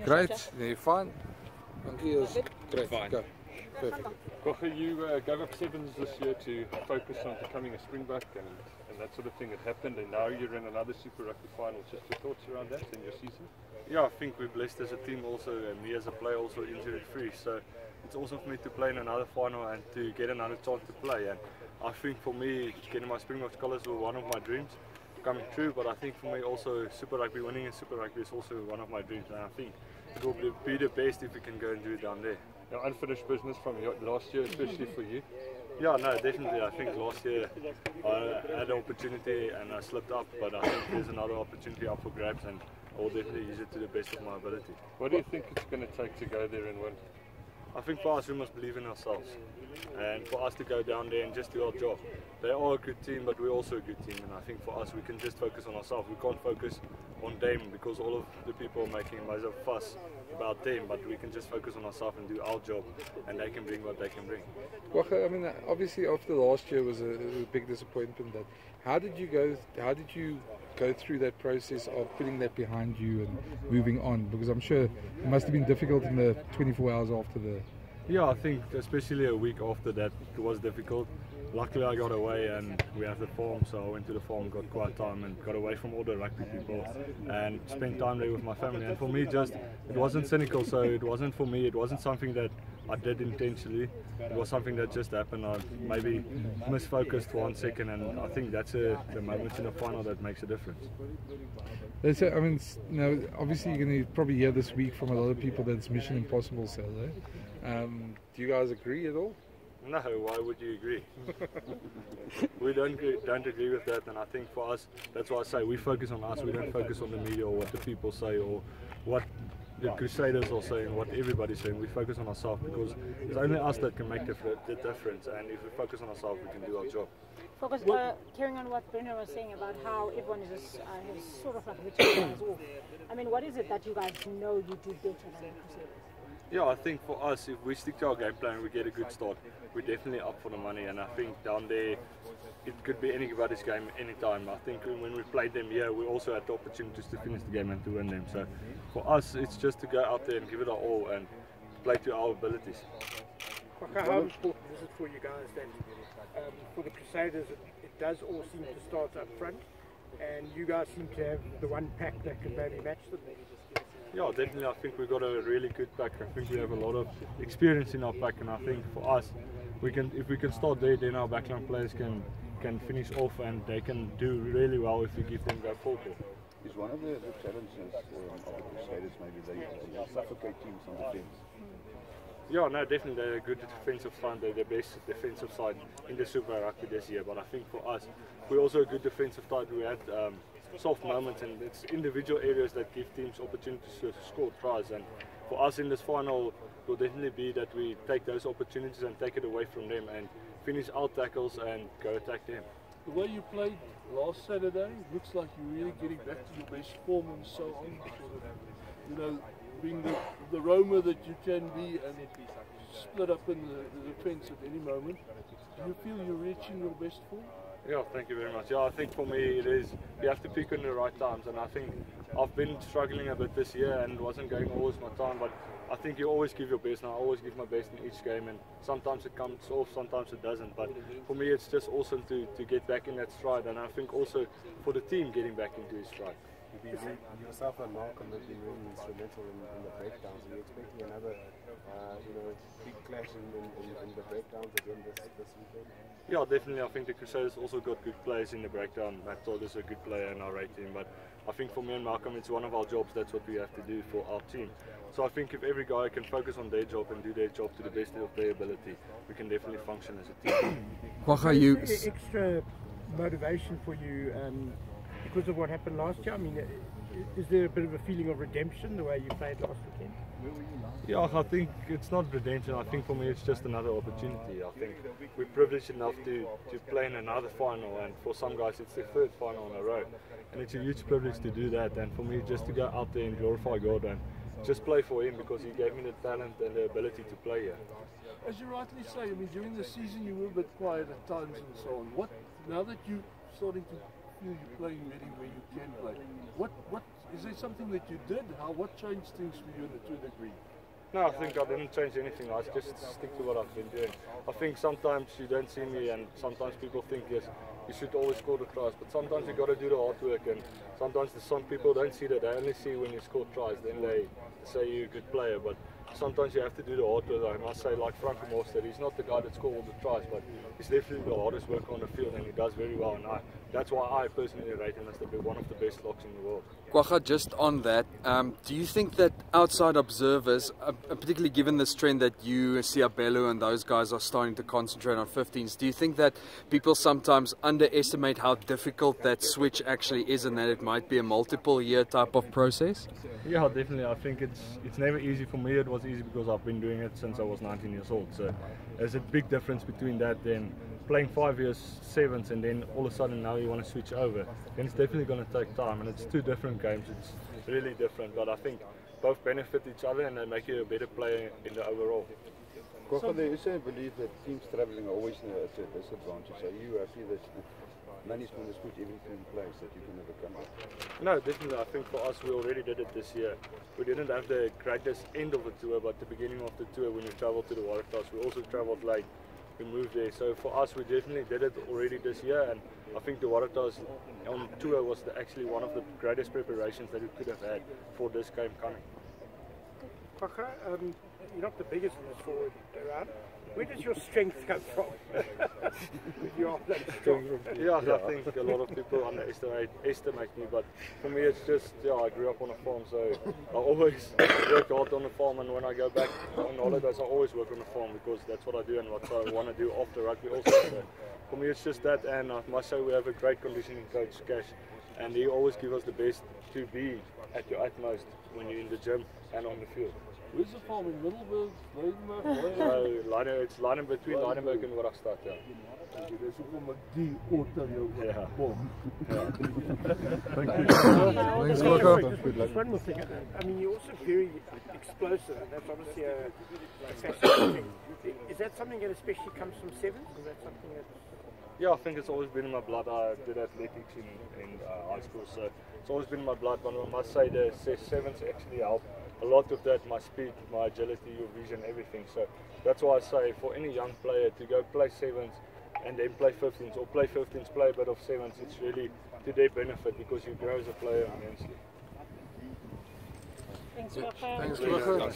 Great, nee, fine. Thank you. Great. Fine. Go. Perfect. Koche, you gave up sevens this year to focus on becoming a Springback and that sort of thing had happened, and now you're in another Super Rugby Final. Just your thoughts around that in your season? Yeah, I think we're blessed as a team also, and me as a player also injury free, so it's awesome for me to play in another final and to get another chance to play. And I think for me, getting my Springbok colours was one of my dreams coming true, but I think for me also Super Rugby, winning in Super Rugby is also one of my dreams, and I think it will be the best if we can go and do it down there. Now, unfinished business from last year, especially for you? Yeah, no, definitely. I think last year I had an opportunity and I slipped up, but I think there's another opportunity up for grabs, and I will definitely use it to the best of my ability. What do you think it's going to take to go there and win? I think for us, we must believe in ourselves, and for us to go down there and just do our job. They are a good team, but we're also a good team, and I think for us, we can just focus on ourselves. We can't focus on them because all of the people are making a massive fuss about them, but we can just focus on ourselves and do our job, and they can bring what they can bring. Well, I mean, obviously after last year was a big disappointment. How did you go through that process of putting that behind you and moving on? Because I'm sure it must have been difficult in the 24 hours after the... Yeah, I think especially a week after that it was difficult. Luckily I got away and we have the farm, so I went to the farm, got quiet time and got away from all the rugby people and spent time there with my family. And for me, it wasn't cynical, so it wasn't for me, it wasn't something that I did intentionally. It was something that just happened. I maybe misfocused 1 second, and I think that's the moments in the final that makes a difference. I mean, now obviously you're going to probably hear this week from a lot of people that it's Mission Impossible Saturday. Do you guys agree at all? No, why would you agree? We don't agree with that, and I think for us, that's why I say we focus on us, we don't focus on the media or what the people say or what the Crusaders are saying, what everybody's saying. We focus on ourselves because it's only us that can make the difference, and if we focus on ourselves, we can do our job. Focus, carrying on what Brendan was saying about how everyone is sort of like written guys off. I mean, what is it that you guys know you do better than the Crusaders? Yeah, I think for us, if we stick to our game plan and we get a good start, we're definitely up for the money. And I think down there, it could be anybody's game anytime. I think when we played them here, we also had the opportunities to finish the game and to win them. So for us, it's just to go out there and give it our all and play to our abilities. How important is it for you guys that for the Crusaders, it does all seem to start up front, and you guys seem to have the one pack that can maybe match them? Yeah, definitely. I think we've got a really good pack. I think we have a lot of experience in our pack, and I think for us, if we can start there, then our backline players can finish off and they can do really well if we give them go full ball. Is one of the challenges of the Crusaders maybe they suffocate teams on defence? Yeah, no, definitely they're a good defensive side. They're the best defensive side in the Super Rugby this year. But I think for us, we're also a good defensive side. We had soft moments, and it's individual areas that give teams opportunities to score tries. And for us in this final, it will definitely be that we take those opportunities and take it away from them and finish our tackles and go attack them. The way you played last Saturday, looks like you're really getting back to your best form and so on. You know, being the roamer that you can be and split up in the defence at any moment. Do you feel you're reaching your best form? Yeah, thank you very much. Yeah, I think for me it is, you have to pick in the right times, and I think I've been struggling a bit this year and wasn't going always my time, but I think you always give your best, and I always give my best in each game, and sometimes it comes off, sometimes it doesn't, but for me it's just awesome to get back in that stride, and I think also for the team getting back into his stride. Yourself and Malcolm have been really instrumental in the breakdowns. Are you expecting another big clash in the breakdowns again this weekend? Yeah, definitely. I think the Crusaders also got good players in the breakdown. Matt Todd is a good player in our right team, but I think for me and Malcolm, it's one of our jobs. That's what we have to do for our team. So I think if every guy can focus on their job and do their job to the best of their ability, we can definitely function as a team. Is there extra motivation for you because of what happened last year? I mean, is there a bit of a feeling of redemption the way you played last weekend? Yeah, I think it's not redemption. I think for me it's just another opportunity. I think we're privileged enough to play in another final, and for some guys it's their third final in a row. And it's a huge privilege to do that, and for me just to go out there and glorify God and just play for Him, because He gave me the talent and the ability to play here. As you rightly say, I mean, during the season you were a bit quiet at times and so on. Now that you're starting to feel you're playing really where you can play, what is there something that you did? What changed things for you to a degree? No, I think I didn't change anything. I just stick to what I've been doing. I think sometimes you don't see me, and sometimes people think, yes, you should always score the tries, but sometimes you got to do the hard work, and sometimes some people don't see that. They only see when you score tries, then they say you're a good player, but sometimes you have to do the hard work. I must say, like Frank Morstead, he's not the guy that scores all the tries, but he's definitely the hardest worker on the field, and he does very well, and that's why I personally rate him as one of the best locks in the world. Kwagga, just on that, do you think that outside observers, particularly given this trend that you, Siabelo and those guys are starting to concentrate on 15s, do you think that people sometimes underestimate how difficult that switch actually is, and that it might be a multiple year type of process? Yeah, definitely. I think it's never easy. For me it was easy because I've been doing it since I was 19 years old, so there's a big difference between that then playing 5 years sevens and then all of a sudden now you want to switch over. Then it's definitely going to take time, and it's two different games. It's really different, but I think both benefit each other and they make you a better player in the overall. Kwagga, there is a belief that teams travelling are always at a disadvantage. Are you happy that management has put everything in place that you can overcome it? No, definitely. I think for us, we already did it this year. We didn't have the greatest end of the tour, but the beginning of the tour, when you travelled to the Waratahs, we also travelled late. We moved there. So for us, we definitely did it already this year, and I think the Waratahs on tour was actually one of the greatest preparations that we could have had for this game coming. Kwagga, you're not the biggest in this forward around. Where does your strength come from? You are that strong. Yeah, I think a lot of people estimate me, but for me it's just, I grew up on a farm, so I always work hard on the farm, and when I go back on holidays I always work on the farm because that's what I do and what I want to do after rugby also. So for me it's just that, and I must say we have a great conditioning coach, Cash, and he always gives us the best to be at your utmost when you're in the gym and on the field. Where's the farm? In Middelburg? Leidenburg? No, it's between Leidenburg and Waratahs. Yeah. Okay, that's what die auto jou Yeah. bom. Thanks, Kwagga. Just one more thing. I mean, you're also very explosive, and that's obviously a fascinating thing. Is that something that especially comes from sevens? Is that something that... Yeah, I think it's always been in my blood. I did athletics in high school, so it's always been in my blood. But I must say the sevens actually help a lot with that, my speed, my agility, your vision, everything. So that's why I say for any young player to go play sevens and then play 15s, or play 15s, play a bit of sevens, it's really to their benefit because you grow as a player immensely. Thanks, Kwagga. Thanks, Kwagga.